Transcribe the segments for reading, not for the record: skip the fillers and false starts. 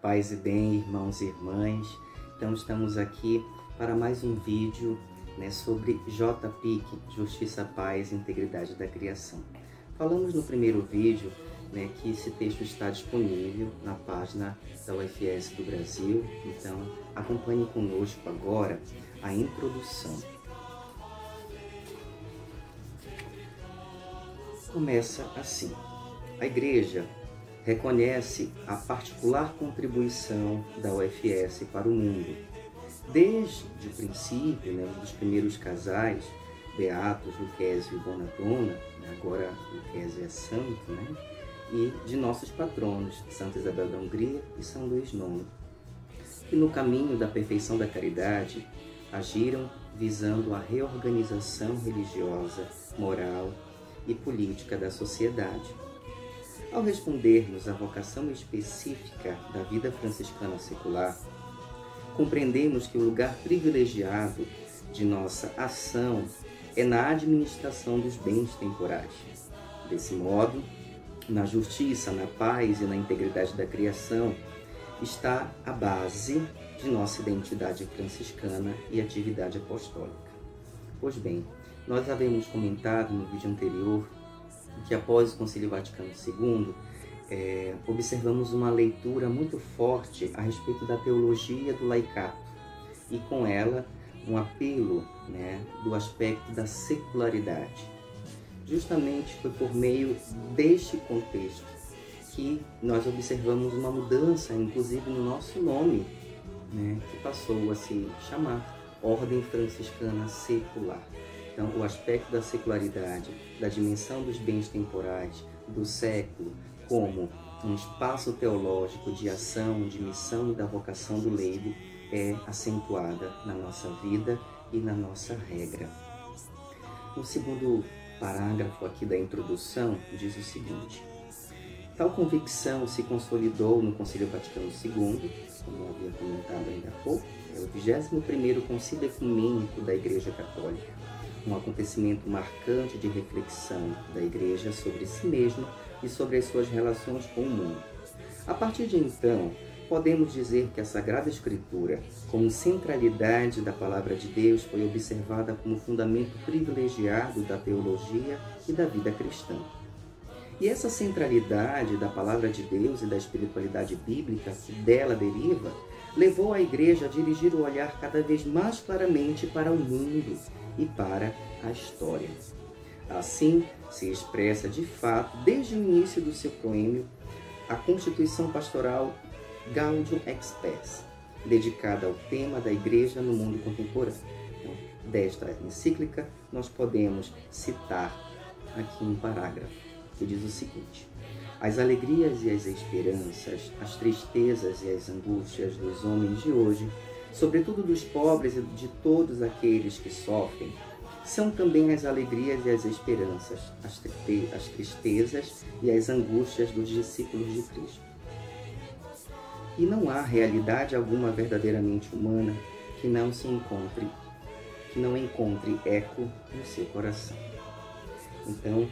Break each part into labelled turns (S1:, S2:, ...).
S1: Paz e bem, irmãos e irmãs. Então estamos aqui para mais um vídeo, sobre JPIC, Justiça, Paz e Integridade da Criação. Falamos no primeiro vídeo que esse texto está disponível na página da UFS do Brasil. Então acompanhe conosco agora a introdução. Começa assim: a Igreja reconhece a particular contribuição da UFS para o mundo. Desde o princípio, dos primeiros casais, Beatos, Lucésio e Bonadona, agora Lucésio é santo, e de nossos patronos, Santa Isabel da Hungria e São Luís IX, que no caminho da perfeição da caridade agiram visando a reorganização religiosa, moral e política da sociedade. Ao respondermos à vocação específica da vida franciscana secular, compreendemos que o lugar privilegiado de nossa ação é na administração dos bens temporais. Desse modo, na justiça, na paz e na integridade da criação está a base de nossa identidade franciscana e atividade apostólica. Pois bem, nós havíamos comentado no vídeo anterior que após o Concílio Vaticano II, observamos uma leitura muito forte a respeito da teologia do laicato e com ela um apelo do aspecto da secularidade. Justamente foi por meio deste contexto que nós observamos uma mudança, inclusive no nosso nome, que passou a se chamar Ordem Franciscana Secular. Então, o aspecto da secularidade, da dimensão dos bens temporais, do século, como um espaço teológico de ação, de missão e da vocação do leigo, é acentuada na nossa vida e na nossa regra. O segundo parágrafo aqui da introdução diz o seguinte: tal convicção se consolidou no Concílio Vaticano II, como eu havia comentado ainda há pouco, é o 21º Concílio Ecumênico da Igreja Católica, um acontecimento marcante de reflexão da Igreja sobre si mesma e sobre as suas relações com o mundo. A partir de então, podemos dizer que a Sagrada Escritura, como centralidade da Palavra de Deus, foi observada como fundamento privilegiado da teologia e da vida cristã. E essa centralidade da Palavra de Deus e da espiritualidade bíblica que dela deriva, levou a Igreja a dirigir o olhar cada vez mais claramente para o mundo e para a história. Assim, se expressa de fato, desde o início do seu proêmio, a Constituição Pastoral Gaudium et Spes, dedicada ao tema da Igreja no mundo contemporâneo. Então, desta encíclica, nós podemos citar aqui um parágrafo que diz o seguinte: as alegrias e as esperanças, as tristezas e as angústias dos homens de hoje, sobretudo dos pobres e de todos aqueles que sofrem, são também as alegrias e as esperanças, as tristezas e as angústias dos discípulos de Cristo. E não há realidade alguma verdadeiramente humana que não encontre eco no seu coração. Então,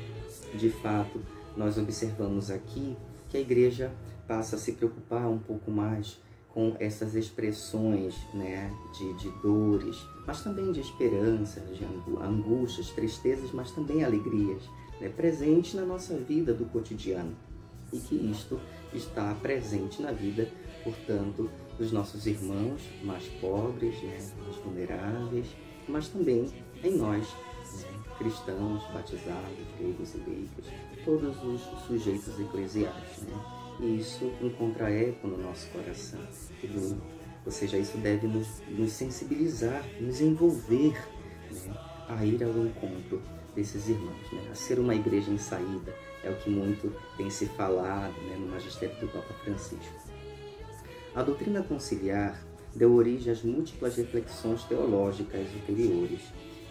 S1: de fato, nós observamos aqui que a Igreja passa a se preocupar um pouco mais com essas expressões de dores, mas também de esperanças, de angústias, tristezas, mas também alegrias, presentes na nossa vida do cotidiano. E que isto está presente na vida, portanto, dos nossos irmãos mais pobres, mais vulneráveis, mas também em nós, cristãos, batizados, leigos e leigas, todos os sujeitos eclesiais. E isso encontra eco no nosso coração. Ou seja, isso deve nos sensibilizar, nos envolver a ir ao encontro desses irmãos, a ser uma igreja em saída. É o que muito tem se falado no magistério do Papa Francisco. A doutrina conciliar deu origem às múltiplas reflexões teológicas ulteriores,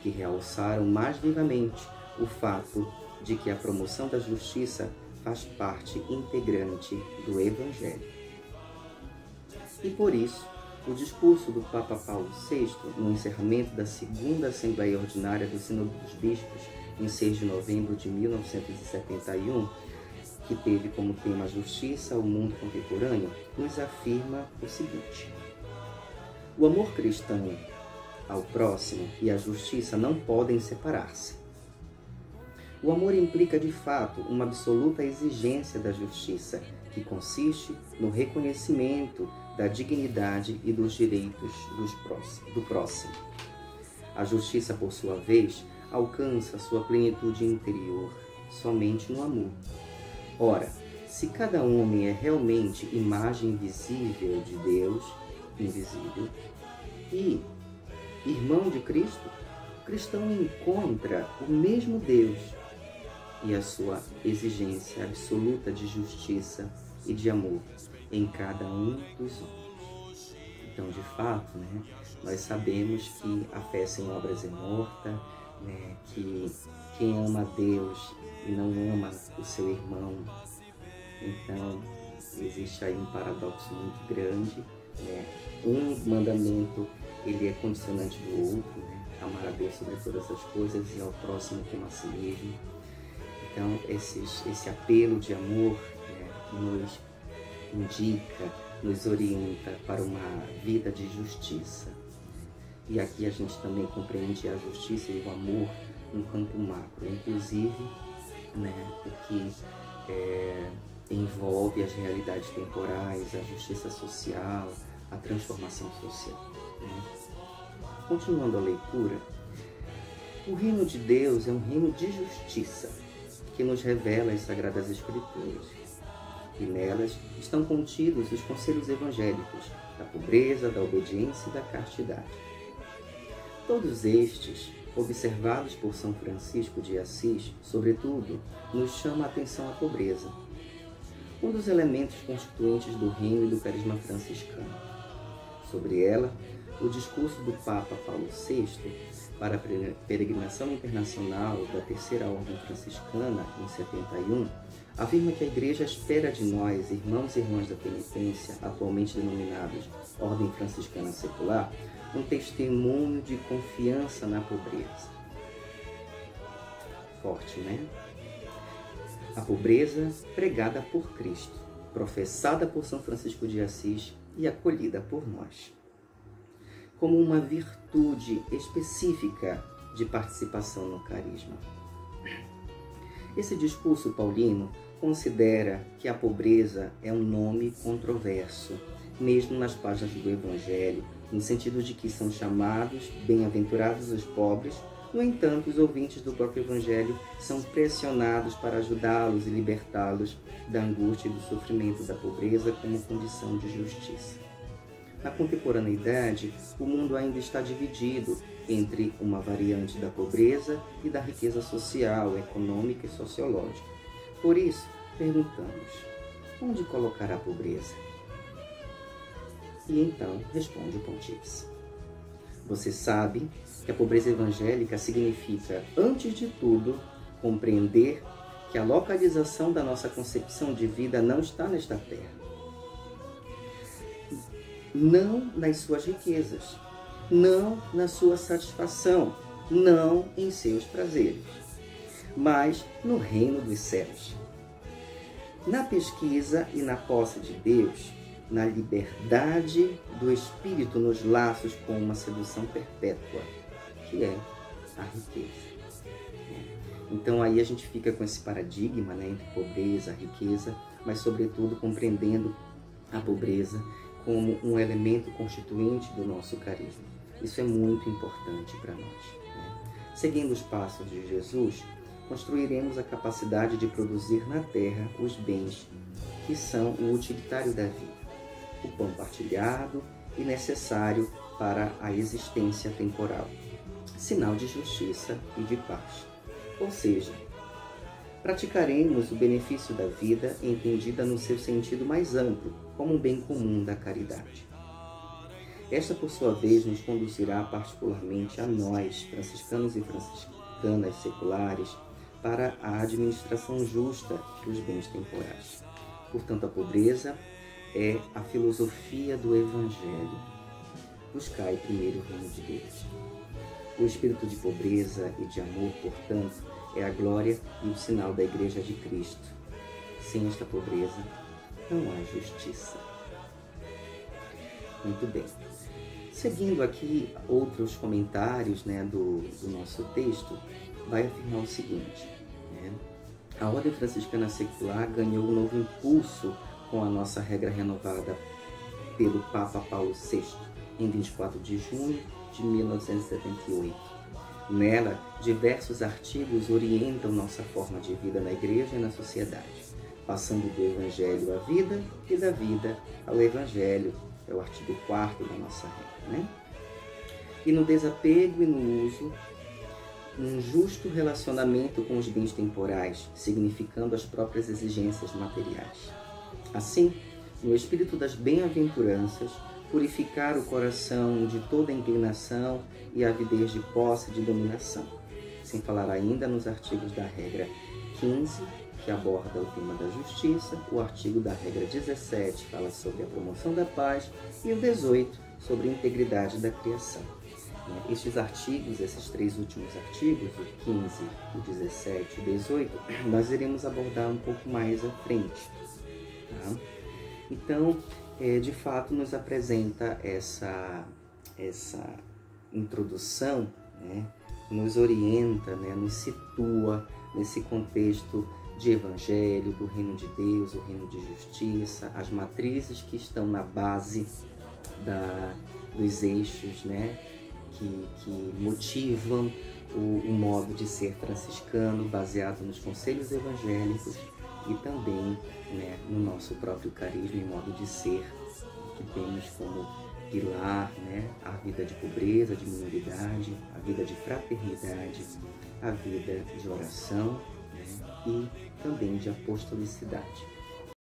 S1: que realçaram mais vivamente o fato de que a promoção da justiça faz parte integrante do Evangelho. E por isso, o discurso do Papa Paulo VI, no encerramento da segunda Assembleia Ordinária do Sínodo dos Bispos, em 6 de novembro de 1971, que teve como tema a justiça ao mundo contemporâneo, nos afirma o seguinte: o amor cristão ao próximo e a justiça não podem separar-se. O amor implica, de fato, uma absoluta exigência da justiça, que consiste no reconhecimento da dignidade e dos direitos do próximo. A justiça, por sua vez, alcança sua plenitude interior somente no amor. Ora, se cada homem é realmente imagem visível de Deus, invisível, e irmão de Cristo, o cristão encontra o mesmo Deus e a sua exigência absoluta de justiça e de amor em cada um dos homens. Então, de fato, nós sabemos que a fé sem obras é morta, que quem ama a Deus e não ama o seu irmão, então existe aí um paradoxo muito grande. Um mandamento ele é condicionante do outro, amar a Deus sobre todas as coisas e ao próximo como a si mesmo. Então esse apelo de amor nos indica, nos orienta para uma vida de justiça. E aqui a gente também compreende a justiça e o amor no campo macro, inclusive o que envolve as realidades temporais, a justiça social, a transformação social. Continuando a leitura, o reino de Deus é um reino de justiça que nos revela as Sagradas Escrituras. E nelas estão contidos os conselhos evangélicos da pobreza, da obediência e da castidade. Todos estes, observados por São Francisco de Assis, sobretudo, nos chama a atenção à pobreza, um dos elementos constituintes do reino e do carisma franciscano. Sobre ela, o discurso do Papa Paulo VI para a peregrinação internacional da Terceira Ordem Franciscana, em 71, afirma que a Igreja espera de nós, irmãos e irmãs da penitência, atualmente denominados Ordem Franciscana Secular, um testemunho de confiança na pobreza. Forte, A pobreza pregada por Cristo, professada por São Francisco de Assis e acolhida por nós, como uma virtude específica de participação no carisma. Esse discurso paulino considera que a pobreza é um nome controverso, mesmo nas páginas do Evangelho, no sentido de que são chamados bem-aventurados os pobres. No entanto, os ouvintes do próprio Evangelho são pressionados para ajudá-los e libertá-los da angústia e do sofrimento da pobreza como condição de justiça. Na contemporaneidade, o mundo ainda está dividido entre uma variante da pobreza e da riqueza social, econômica e sociológica. Por isso, perguntamos: onde colocar a pobreza? E então responde o Pontífice: você sabe que a pobreza evangélica significa, antes de tudo, compreender que a localização da nossa concepção de vida não está nesta terra, não nas suas riquezas, não na sua satisfação, não em seus prazeres, mas no reino dos céus. Na pesquisa e na posse de Deus, na liberdade do Espírito nos laços com uma sedução perpétua, que é a riqueza. Então aí a gente fica com esse paradigma entre pobreza, riqueza, mas sobretudo compreendendo a pobreza como um elemento constituinte do nosso carisma. Isso é muito importante para nós. Seguindo os passos de Jesus, construiremos a capacidade de produzir na terra os bens que são o utilitário da vida, o pão partilhado e necessário para a existência temporal, sinal de justiça e de paz. Ou seja, praticaremos o benefício da vida entendida no seu sentido mais amplo, como um bem comum da caridade. Esta, por sua vez, nos conduzirá particularmente a nós, franciscanos e franciscanas seculares, para a administração justa dos bens temporais. Portanto, a pobreza é a filosofia do Evangelho. Buscai primeiro o reino de Deus. O espírito de pobreza e de amor, portanto, é a glória e o sinal da Igreja de Cristo. Sem esta pobreza não há justiça. Muito bem. Seguindo aqui outros comentários, né, do nosso texto, vai afirmar o seguinte, né? A Ordem Franciscana Secular ganhou um novo impulso com a nossa regra renovada pelo Papa Paulo VI, em 24 de junho de 1978. Nela, diversos artigos orientam nossa forma de vida na Igreja e na sociedade, passando do Evangelho à vida e da vida ao Evangelho. É o artigo 4º da nossa regra, né? E no desapego e no uso, um justo relacionamento com os bens temporais, significando as próprias exigências materiais. Assim, no espírito das bem-aventuranças, purificar o coração de toda inclinação e avidez de posse e de dominação. Sem falar ainda nos artigos da regra 15, que aborda o tema da justiça, o artigo da regra 17 fala sobre a promoção da paz e o 18 sobre a integridade da criação. Estes artigos, esses 3 últimos artigos, o 15, o 17 e o 18, nós iremos abordar um pouco mais à frente. Tá? Então, de fato, nos apresenta essa introdução, né? Nos orienta, né? Nos situa nesse contexto de Evangelho, do Reino de Deus, o Reino de Justiça, as matrizes que estão na base dos eixos, né? Que motivam o modo de ser franciscano, baseado nos conselhos evangélicos e também, né, no nosso próprio carisma e modo de ser, que temos como pilar, né, a vida de pobreza, de minoridade, a vida de fraternidade, a vida de oração, né, e também de apostolicidade.